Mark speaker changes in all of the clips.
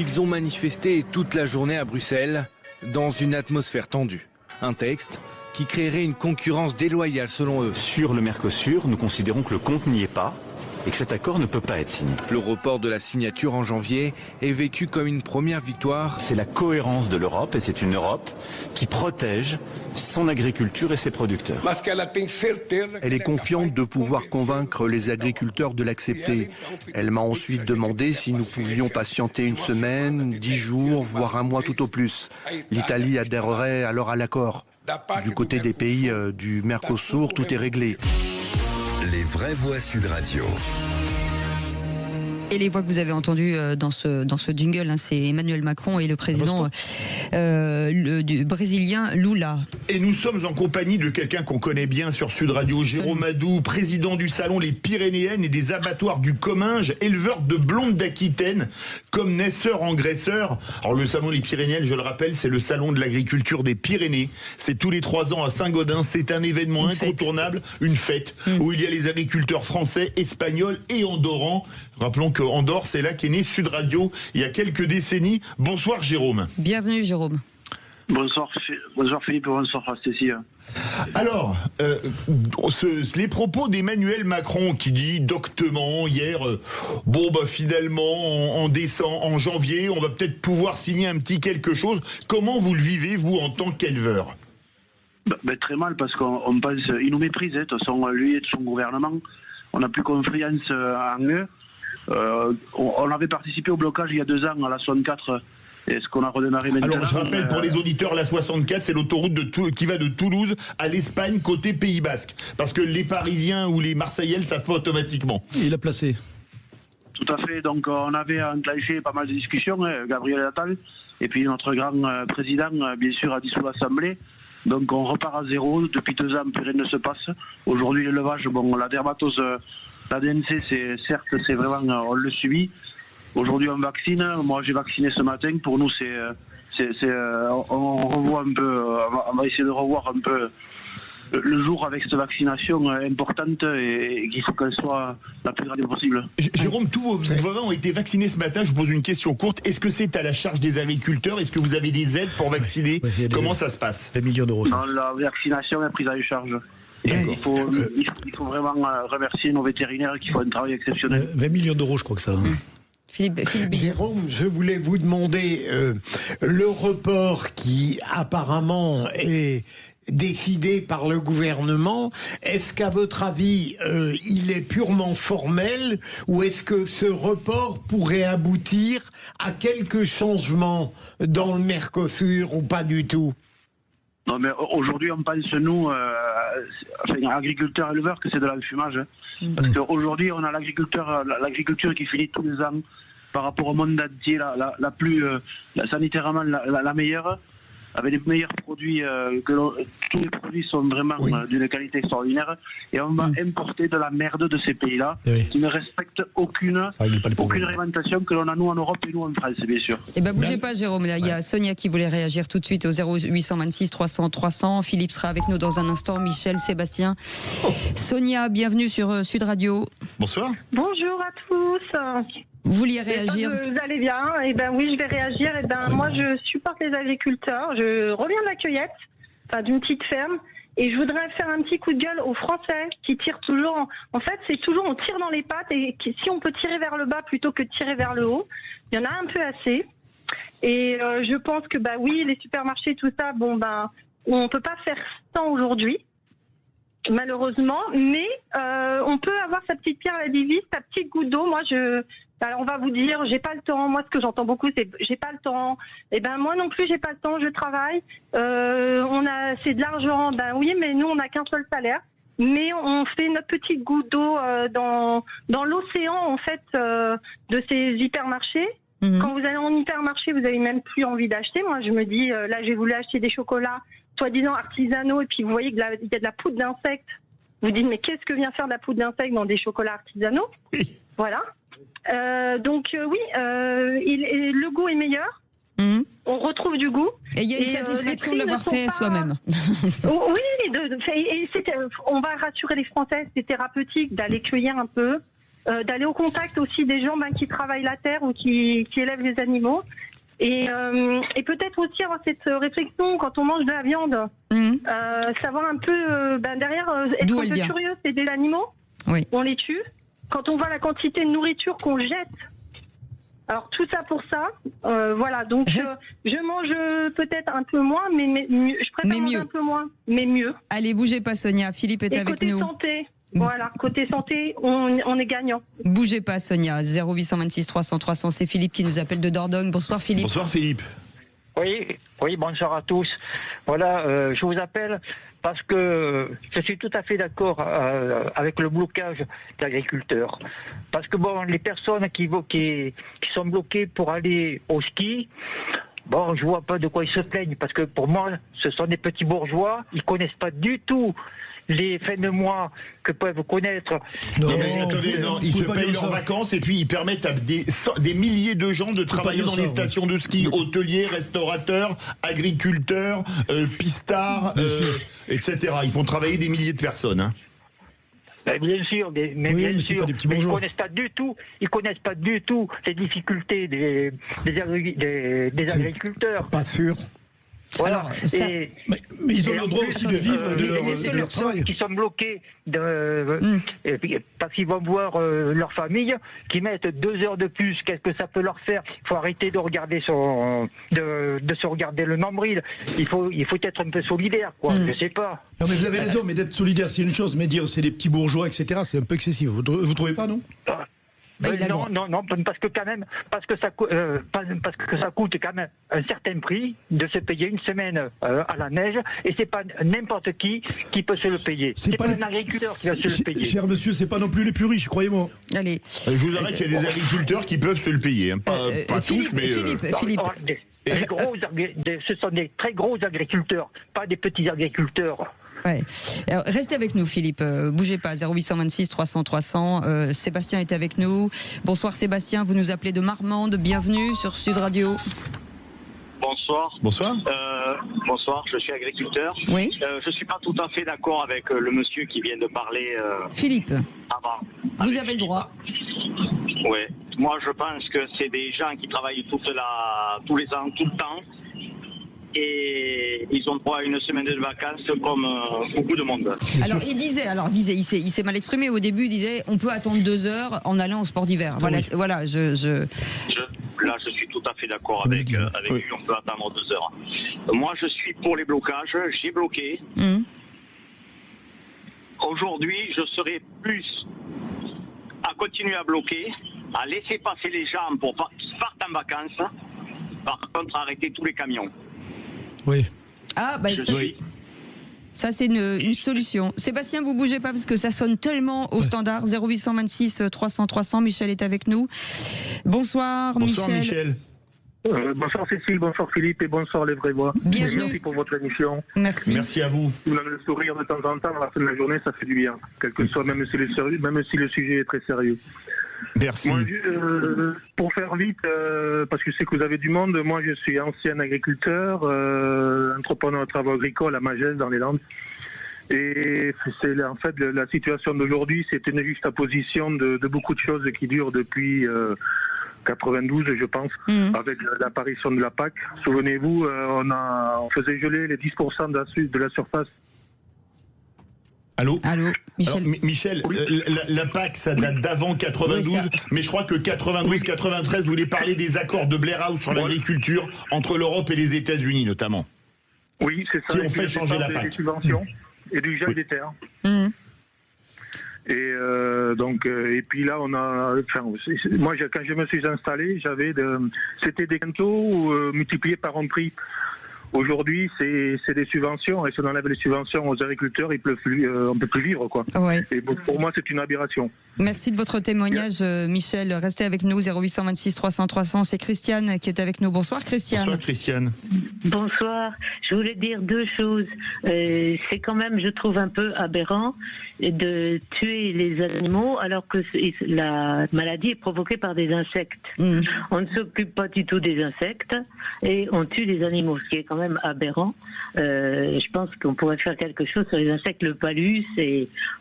Speaker 1: Ils ont manifesté toute la journée à Bruxelles, dans une atmosphère tendue. Un texte qui créerait une concurrence déloyale selon eux.
Speaker 2: Sur le Mercosur, nous considérons que le compte n'y est pas et que cet accord ne peut pas être signé.
Speaker 1: Le report de la signature en janvier est vécu comme une première victoire.
Speaker 2: C'est la cohérence de l'Europe et c'est une Europe qui protège son agriculture et ses producteurs.
Speaker 3: Elle est confiante de pouvoir convaincre les agriculteurs de l'accepter. Elle m'a ensuite demandé si nous pouvions patienter une semaine, 10 jours, voire un mois tout au plus. L'Italie adhérerait alors à l'accord. Du côté des pays du Mercosur, tout est réglé.
Speaker 4: Les vraies voix Sud Radio.
Speaker 5: Et les voix que vous avez entendues dans ce jingle, c'est Emmanuel Macron et le président du brésilien Lula.
Speaker 6: Et nous sommes en compagnie de quelqu'un qu'on connaît bien sur Sud Radio, Jérôme Adou, président du salon Les Pyrénéennes et des abattoirs du Comminges, éleveur de blondes d'Aquitaine, comme naisseur engraisseur. Alors le salon Les Pyrénéennes, je le rappelle, c'est le salon de l'agriculture des Pyrénées. C'est tous les 3 ans à Saint-Gaudens. C'est un événement incontournable, une fête, où il y a les agriculteurs français, espagnols et andorrans. Rappelons que Andorre, c'est là qu'est né Sud Radio il y a quelques décennies. Bonsoir Jérôme.
Speaker 5: Bienvenue Jérôme.
Speaker 7: Bonsoir Philippe, bonsoir Stécie.
Speaker 6: Alors, les propos d'Emmanuel Macron qui dit doctement hier, finalement en janvier, on va peut-être pouvoir signer un petit quelque chose. Comment vous le vivez, vous, en tant qu'éleveur ?
Speaker 7: Très mal, parce qu'on pense, il nous méprise, de toute façon, lui et son gouvernement. On n'a plus confiance en eux. On avait participé au blocage il y a 2 ans à la 64. Est-ce qu'on a redémarré maintenant ?
Speaker 6: Alors je rappelle pour les auditeurs, la 64, c'est l'autoroute qui va de Toulouse à l'Espagne côté Pays Basque. Parce que les Parisiens ou les Marseillais ne savent pas automatiquement.
Speaker 8: Il a placé.
Speaker 7: Tout à fait. Donc on avait enclenché pas mal de discussions, Gabriel Attal, et puis notre grand président, bien sûr, a dissous l'Assemblée. Donc on repart à zéro. Depuis 2 ans, plus rien ne se passe. Aujourd'hui, l'élevage, la dermatose, la DNC, c'est vraiment, on le subit. Aujourd'hui, on vaccine. Moi, j'ai vacciné ce matin. Pour nous, on revoit un peu, on va essayer de revoir un peu le jour avec cette vaccination importante et qu'il faut qu'elle soit la plus grande possible.
Speaker 6: Jérôme, tous vos vivants ont été vaccinés ce matin. Je vous pose une question courte. Est-ce que c'est à la charge des agriculteurs ? Est-ce que vous avez des aides pour vacciner ? Comment ça se passe ?
Speaker 8: 20 millions d'euros.
Speaker 7: Non, la vaccination est prise en charge. Il faut vraiment remercier nos vétérinaires qui font un travail exceptionnel.
Speaker 8: 20 millions d'euros, je crois que ça.
Speaker 5: Philippe.
Speaker 9: Jérôme, je voulais vous demander le report qui apparemment est décidé par le gouvernement, est-ce qu'à votre avis il est purement formel ou est-ce que ce report pourrait aboutir à quelques changements dans le Mercosur ou pas du tout ?
Speaker 7: Non, mais aujourd'hui, on pense, nous, agriculteurs, éleveurs, que c'est de l'enfumage. Parce qu'aujourd'hui, on a l'agriculture qui finit tous les ans par rapport au monde entier, la plus sanitairement la meilleure, avec les meilleurs produits, tous les produits sont vraiment d'une qualité extraordinaire, et on va importer de la merde de ces pays-là, qui ne respectent aucune réglementation que l'on a nous en Europe et nous en France, bien sûr.
Speaker 5: Eh ben bougez pas Jérôme, il y a Sonia qui voulait réagir tout de suite au 0826 300 300. Philippe sera avec nous dans un instant, Michel, Sébastien. Sonia, bienvenue sur Sud Radio.
Speaker 6: Bonsoir.
Speaker 10: Bonjour à tous.
Speaker 5: Vous vouliez réagir ?
Speaker 10: Vous allez bien ? Eh ben oui, je vais réagir. Eh ben moi, je supporte les agriculteurs. Je reviens de la cueillette, d'une petite ferme, et je voudrais faire un petit coup de gueule aux Français qui tirent toujours. En fait, c'est toujours on tire dans les pattes, et si on peut tirer vers le bas plutôt que de tirer vers le haut, il y en a un peu assez. Et je pense que oui, les supermarchés, tout ça, on peut pas faire sans aujourd'hui, malheureusement, mais on peut avoir sa petite pierre à l'édifice, sa petite goutte d'eau. Alors on va vous dire, j'ai pas le temps. Moi, ce que j'entends beaucoup, c'est j'ai pas le temps. Eh ben moi non plus, j'ai pas le temps. Je travaille. C'est de l'argent. Oui, mais nous on n'a qu'un seul salaire. Mais on fait notre petite goutte d'eau dans l'océan en fait de ces hypermarchés. Quand vous allez en hypermarché, vous avez même plus envie d'acheter. Moi, je me dis, là, j'ai voulu acheter des chocolats soi-disant artisanaux, et puis vous voyez qu'il y a de la poudre d'insectes. Vous dites, mais qu'est-ce que vient faire de la poudre d'insectes dans des chocolats artisanaux ? Voilà. Le goût est meilleur. On retrouve du goût.
Speaker 5: Et il y a une satisfaction de l'avoir fait soi-même.
Speaker 10: Oui, on va rassurer les Français, c'est thérapeutique d'aller cueillir un peu. d'aller au contact aussi des gens qui travaillent la terre ou qui élèvent les animaux. Et peut-être aussi avoir cette réflexion quand on mange de la viande, savoir un peu derrière, être un peu curieux, c'est des animaux, on les tue. Quand on voit la quantité de nourriture qu'on jette, alors tout ça pour ça, voilà. Donc je mange peut-être un peu moins, mais je préfère manger un peu moins, mais mieux.
Speaker 5: Allez, bougez pas, Sonia. Philippe est avec nous.
Speaker 10: Côté santé. Voilà, côté santé, on est gagnant.
Speaker 5: Bougez pas, Sonia. 0826 300 300, c'est Philippe qui nous appelle de Dordogne. Bonsoir, Philippe.
Speaker 6: Bonsoir, Philippe.
Speaker 8: Oui, bonsoir à tous. Voilà, je vous appelle parce que je suis tout à fait d'accord avec le blocage d'agriculteurs. Parce que bon, les personnes qui sont bloquées pour aller au ski, bon, je vois pas de quoi ils se plaignent, parce que pour moi, ce sont des petits bourgeois, ils connaissent pas du tout les fins de mois que peuvent connaître.
Speaker 6: Non, mais attendez, ils se payent leurs vacances et puis ils permettent à des milliers de gens de travailler dans les stations de ski, hôteliers, restaurateurs, agriculteurs, pistards, etc. Ils font travailler des milliers de personnes. Hein.
Speaker 8: Bien sûr, mais bien sûr, mais ils connaissent pas du tout. Ils connaissent pas du tout les difficultés des agriculteurs.
Speaker 9: Pas sûr.
Speaker 8: Voilà.
Speaker 11: Alors, ça... mais ils ont le droit aussi de vivre de leur travail.
Speaker 8: Qui sont bloqués parce qu'ils vont voir leur famille, qui mettent 2 heures de plus. Qu'est-ce que ça peut leur faire? Il faut arrêter de regarder de se regarder le nombril. Il faut être un peu solidaire, quoi. Je sais pas.
Speaker 11: Non, mais vous avez raison, mais d'être solidaire, c'est une chose, mais dire c'est des petits bourgeois, etc., c'est un peu excessif. Vous trouvez pas, non?
Speaker 8: Non, parce que quand même, parce que ça coûte quand même un certain prix de se payer une semaine à la neige, et c'est pas n'importe qui peut se le payer. C'est pas un agriculteur qui va se le payer.
Speaker 11: Cher monsieur, c'est pas non plus les plus riches, croyez-moi.
Speaker 5: Allez.
Speaker 6: Je vous arrête, il y a des agriculteurs qui peuvent se le payer, hein. Pas tous, mais
Speaker 5: Philippe.
Speaker 8: Ce sont des très gros agriculteurs, pas des petits agriculteurs.
Speaker 5: Ouais. Alors, restez avec nous, Philippe. Bougez pas. 0826 300 300. Sébastien est avec nous. Bonsoir, Sébastien. Vous nous appelez de Marmande. Bienvenue sur Sud Radio.
Speaker 12: Bonsoir.
Speaker 6: Bonsoir.
Speaker 12: Bonsoir. Je suis agriculteur.
Speaker 5: Oui.
Speaker 12: Je suis pas tout à fait d'accord avec le monsieur qui vient de parler.
Speaker 5: Philippe.
Speaker 12: Avant.
Speaker 5: Vous avez le droit.
Speaker 12: Oui. Moi, je pense que c'est des gens qui travaillent tous les ans, tout le temps. Et ils ont droit à une semaine de vacances comme beaucoup de monde.
Speaker 5: Alors il disait, il s'est mal exprimé au début. Il disait, on peut attendre 2 heures en allant au sport d'hiver. Voilà.
Speaker 12: Là, je suis tout à fait d'accord avec lui. On peut attendre 2 heures. Moi, je suis pour les blocages. J'ai bloqué. Aujourd'hui, je serai plus à continuer à bloquer, à laisser passer les gens pour qu'ils partent en vacances. Par contre, arrêter tous les camions.
Speaker 11: Oui.
Speaker 5: Ah, ça c'est une solution. Sébastien, vous bougez pas parce que ça sonne tellement au standard. 0826 300 300. Michel est avec nous. Bonsoir,
Speaker 6: Michel.
Speaker 13: Bonsoir Cécile, bonsoir Philippe et bonsoir les vrais voix.
Speaker 5: Bienvenue.
Speaker 13: Merci pour votre émission.
Speaker 5: Merci.
Speaker 6: Merci à vous.
Speaker 13: Vous avez le sourire de temps en temps à la fin de la journée, ça fait du bien. Quel que soit, même si le sujet est très sérieux.
Speaker 6: Merci.
Speaker 13: Moi, pour faire vite, parce que je sais que vous avez du monde, moi je suis ancien agriculteur, entrepreneur de travaux agricoles à Magès dans les Landes. Et c'est en fait la situation d'aujourd'hui, c'est une juxtaposition de beaucoup de choses qui durent depuis 92, je pense, avec l'apparition de la PAC. Souvenez-vous, on faisait geler les 10% de la surface.
Speaker 6: Allô,
Speaker 5: Michel.
Speaker 6: Alors, Michel, la PAC, ça date d'avant 92, mais je crois que 92-93, vous voulez parler des accords de Blair House sur l'agriculture entre l'Europe et les États-Unis, notamment.
Speaker 13: Oui, c'est ça.
Speaker 6: Qui ont fait changer la PAC.
Speaker 13: Des subventions et du gel des terres. Et et puis là, on a. Moi, quand je me suis installé, c'était des quintaux multipliés par un prix. Aujourd'hui, c'est des subventions, et si on enlève les subventions aux agriculteurs, on ne peut plus vivre, quoi.
Speaker 5: Ouais.
Speaker 13: Et pour moi, c'est une aberration.
Speaker 5: Merci de votre témoignage, Michel. Restez avec nous, 0826 300 300. C'est Christiane qui est avec nous. Bonsoir, Christiane.
Speaker 6: Bonsoir, Christiane.
Speaker 14: Bonsoir. Je voulais dire 2 choses. C'est quand même, je trouve, un peu aberrant de tuer les animaux alors que la maladie est provoquée par des insectes. On ne s'occupe pas du tout des insectes et on tue les animaux, ce qui est quand même même aberrant. Je pense qu'on pourrait faire quelque chose sur les insectes, le palud,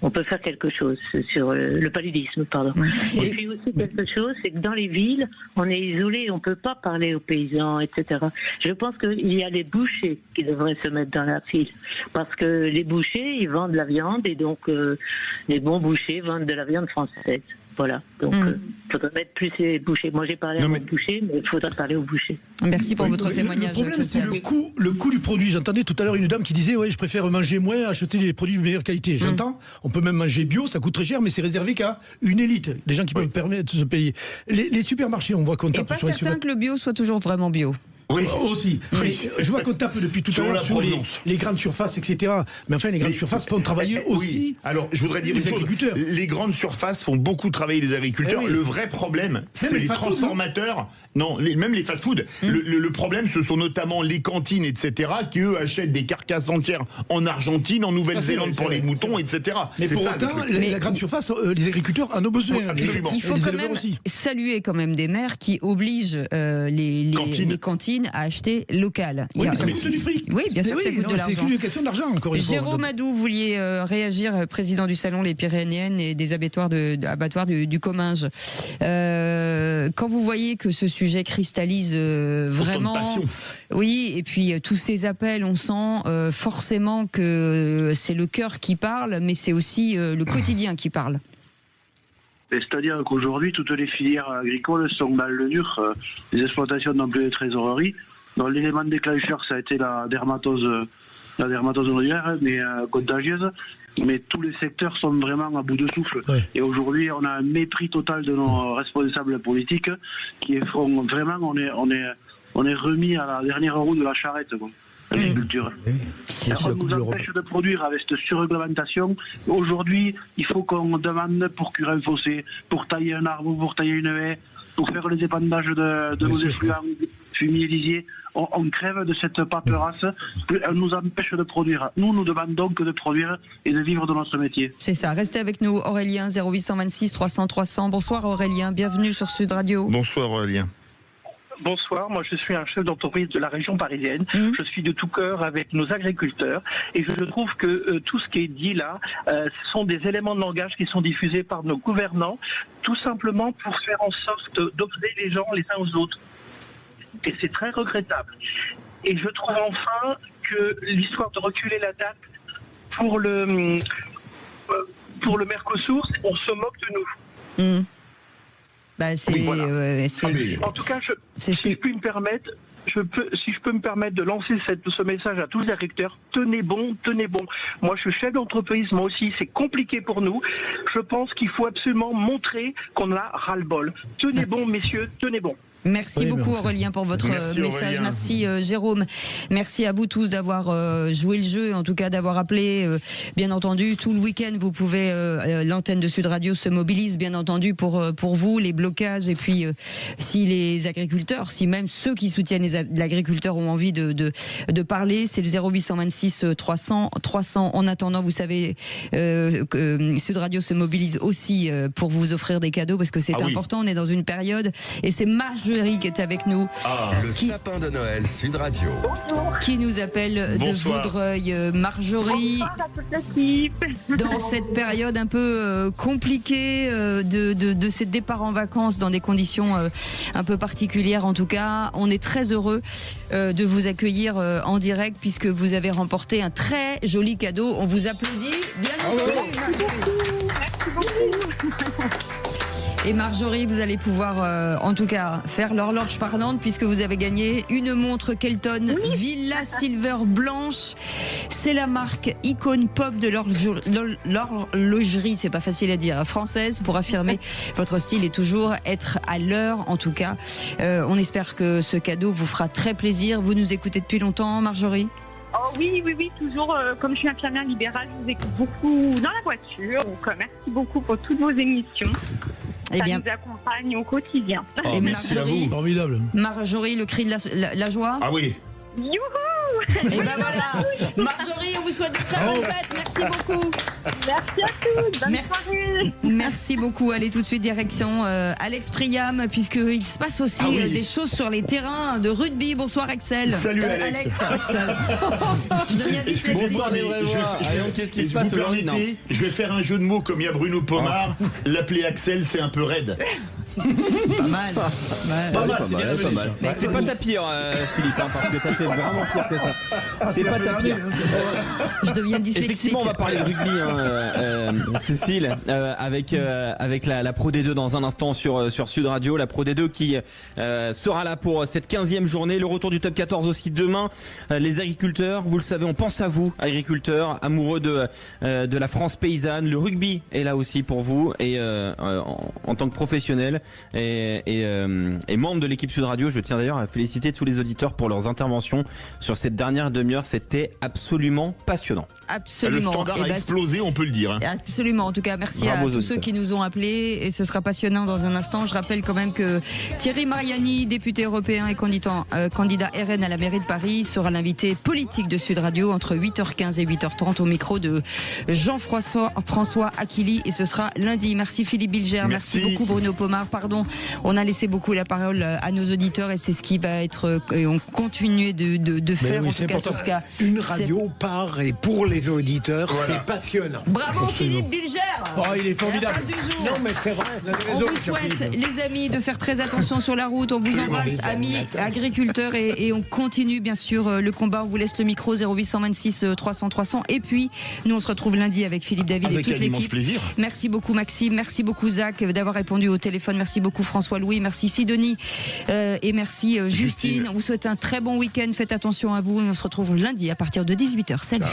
Speaker 14: on peut faire quelque chose sur le paludisme, pardon. Et puis aussi quelque chose, c'est que dans les villes, on est isolé, on peut pas parler aux paysans, etc. Je pense qu'il y a les bouchers qui devraient se mettre dans la file, parce que les bouchers, ils vendent la viande, et donc les bons bouchers vendent de la viande française. Voilà, donc il faudrait mettre plus les bouchers. Moi j'ai parlé aux bouchers, mais il faudrait parler aux bouchers.
Speaker 5: Merci pour votre témoignage.
Speaker 11: Le problème c'est le coût du produit. J'entendais tout à l'heure une dame qui disait je préfère manger moins, acheter des produits de meilleure qualité. J'entends, on peut même manger bio, ça coûte très cher, mais c'est réservé qu'à une élite, des gens qui peuvent permettre de se payer. Les supermarchés, on voit qu'on tape
Speaker 5: et pas
Speaker 11: sur les
Speaker 5: certain que le bio soit toujours vraiment bio.
Speaker 11: Oui, aussi. Je vois qu'on tape depuis tout à l'heure sur les grandes surfaces, etc. Mais enfin, les grandes surfaces font travailler aussi.
Speaker 6: Oui. Alors, je voudrais dire
Speaker 11: les agriculteurs.
Speaker 6: Les grandes surfaces font beaucoup travailler les agriculteurs. Le vrai problème, c'est les transformateurs. Non, même les fast-food. Le problème, ce sont notamment les cantines, etc., qui eux achètent des carcasses entières en Argentine, en Nouvelle-Zélande pour les moutons, etc.
Speaker 11: Mais pour autant, la grande surface, les agriculteurs en ont besoin.
Speaker 6: Absolument.
Speaker 5: Il faut quand même saluer quand même des maires qui obligent les cantines à acheter local.
Speaker 11: Oui, mais ça coûte du fric.
Speaker 5: Oui, bien sûr que ça coûte de l'argent.
Speaker 11: C'est une question d'argent, encore une fois.
Speaker 5: Jérôme Adou, vous vouliez réagir, président du Salon Les Pyrénéennes et des abattoirs du Comminges. Quand vous voyez que ce sujet cristallise vraiment... Oui, et puis tous ces appels, on sent forcément que c'est le cœur qui parle, mais c'est aussi le quotidien qui parle.
Speaker 7: C'est-à-dire qu'aujourd'hui, toutes les filières agricoles sont dans le dur. Les exploitations n'ont plus de trésorerie. Donc l'élément déclencheur, ça a été la dermatose nodulaire, mais contagieuse. Mais tous les secteurs sont vraiment à bout de souffle. Ouais. Et aujourd'hui, on a un mépris total de nos responsables politiques qui font vraiment, on est remis à la dernière roue de la charrette, quoi. L'agriculture. On nous empêche de produire avec cette surréglementation. Aujourd'hui, il faut qu'on demande pour curer un fossé, pour tailler un arbre, pour tailler une haie, pour faire les épandages de nos effluents fumiers lisiers. On crève de cette paperasse. On nous empêche de produire. Nous demandons que de produire et de vivre de notre métier.
Speaker 5: C'est ça. Restez avec nous, Aurélien, 0826 300 300. Bonsoir Aurélien, bienvenue sur Sud Radio.
Speaker 6: Bonsoir Aurélien.
Speaker 15: Bonsoir, moi je suis un chef d'entreprise de la région parisienne. Je suis de tout cœur avec nos agriculteurs et je trouve que tout ce qui est dit là, ce sont des éléments de langage qui sont diffusés par nos gouvernants, tout simplement pour faire en sorte d'opposer les gens les uns aux autres. Et c'est très regrettable. Et je trouve enfin que l'histoire de reculer la date pour le Mercosur, on se moque de nous.
Speaker 5: Bah
Speaker 15: en tout cas, si je peux me permettre de lancer ce message à tous les agriculteurs, tenez bon. Moi, je suis chef d'entreprise, moi aussi, c'est compliqué pour nous. Je pense qu'il faut absolument montrer qu'on a ras-le-bol. Tenez bon, messieurs, tenez bon.
Speaker 5: Merci beaucoup Aurélien pour votre message. Merci Jérôme. Merci à vous tous d'avoir joué le jeu, en tout cas d'avoir appelé. Bien entendu, tout le week-end, vous pouvez l'antenne de Sud Radio se mobilise, bien entendu, pour vous, les blocages. Et puis, si les agriculteurs, si même ceux qui soutiennent l'agriculteur ont envie de parler, c'est le 0826 300 300. En attendant, vous savez que Sud Radio se mobilise aussi pour vous offrir des cadeaux parce que c'est important. On est dans une période et c'est Marjorie qui est avec nous.
Speaker 4: Le sapin de Noël Sud Radio.
Speaker 5: Qui nous appelle de Vaudreuil. Marjorie, dans cette période un peu compliquée de ces départs en vacances dans des conditions un peu particulières en tout cas, on est très heureux de vous accueillir en direct puisque vous avez remporté un très joli cadeau. On vous applaudit. Bien entendu. Et Marjorie, vous allez pouvoir en tout cas faire l'horloge parlante puisque vous avez gagné une montre Kelton Villa Silver blanche. C'est la marque icône pop de l'horlogerie, c'est pas facile à dire, française, pour affirmer votre style et toujours être à l'heure en tout cas. On espère que ce cadeau vous fera très plaisir. Vous nous écoutez depuis longtemps, Marjorie ?
Speaker 16: Oh oui, toujours, comme je suis infirmière libérale, je vous écoute beaucoup dans la voiture. Donc, merci beaucoup pour toutes vos émissions. Ça nous accompagne au quotidien.
Speaker 11: Merci à vous. Formidable.
Speaker 5: Marjorie, le cri de la joie.
Speaker 6: Ah oui.
Speaker 16: Youhou!
Speaker 5: Et ben voilà, Marjorie, on vous souhaite de très bonnes fêtes. Merci beaucoup.
Speaker 16: Merci à tous. Bonne soirée.
Speaker 5: Merci beaucoup. Allez, tout de suite direction Alex Priam, puisqu'il se passe aussi des choses sur les terrains de rugby. Bonsoir Axel.
Speaker 6: Salut Alex.
Speaker 5: Axel. Je deviens dyslexique.
Speaker 17: Bonsoir les vrais voix. Qu'est-ce qui se passe aujourd'hui?
Speaker 6: Je vais faire un jeu de mots comme il y a Bruno Pomar. L'appeler Axel, c'est un peu raide.
Speaker 5: Pas mal.
Speaker 17: Pas mal. C'est pas ta pire, Philippe, parce que t'as fait vraiment pire que ça. C'est pas ta pire.
Speaker 5: Je deviens dyslexique.
Speaker 17: Effectivement, on va parler de rugby, Cécile, avec la Pro D2 dans un instant sur Sud Radio. La Pro D2 qui sera là pour cette 15e journée. Le retour du top 14 aussi demain. Les agriculteurs, vous le savez, on pense à vous, agriculteurs, amoureux de la France paysanne. Le rugby est là aussi pour vous et en tant que professionnel. Et membre de l'équipe Sud Radio, je tiens d'ailleurs à féliciter tous les auditeurs pour leurs interventions sur cette dernière demi-heure. C'était absolument passionnant.
Speaker 5: Absolument.
Speaker 6: Le standard a explosé, on peut le dire.
Speaker 5: Absolument. En tout cas, merci à tous ceux qui nous ont appelés et ce sera passionnant dans un instant. Je rappelle quand même que Thierry Mariani, député européen et candidat RN à la mairie de Paris, sera l'invité politique de Sud Radio entre 8h15 et 8h30 au micro de Jean-François Aquili et ce sera lundi. Merci Philippe Bilger, merci beaucoup Bruno Pomar. Pardon, on a laissé beaucoup la parole à nos auditeurs et c'est ce qui va être et on continue de faire en tout cas sur ce cas.
Speaker 9: Une radio par et pour les auditeurs, c'est passionnant.
Speaker 5: Bravo Philippe Bilger.
Speaker 9: Oh, il est formidable. Non mais c'est vrai.
Speaker 5: On vous souhaite les amis de faire très attention sur la route. On vous embrasse amis agriculteurs et on continue bien sûr le combat. On vous laisse le micro 0826 300 300 et puis nous on se retrouve lundi avec Philippe David et toute l'équipe. Merci beaucoup Maxime, merci beaucoup Zach d'avoir répondu au téléphone. Merci beaucoup François-Louis, merci Sidonie et merci Justine. On vous souhaite un très bon week-end. Faites attention à vous et on se retrouve lundi à partir de 18h. Salut.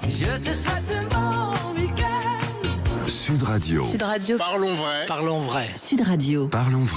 Speaker 4: Je te souhaite un bon week-end. Sud Radio.
Speaker 18: Sud Radio.
Speaker 9: Parlons vrai.
Speaker 18: Sud Radio.
Speaker 4: Parlons vrai.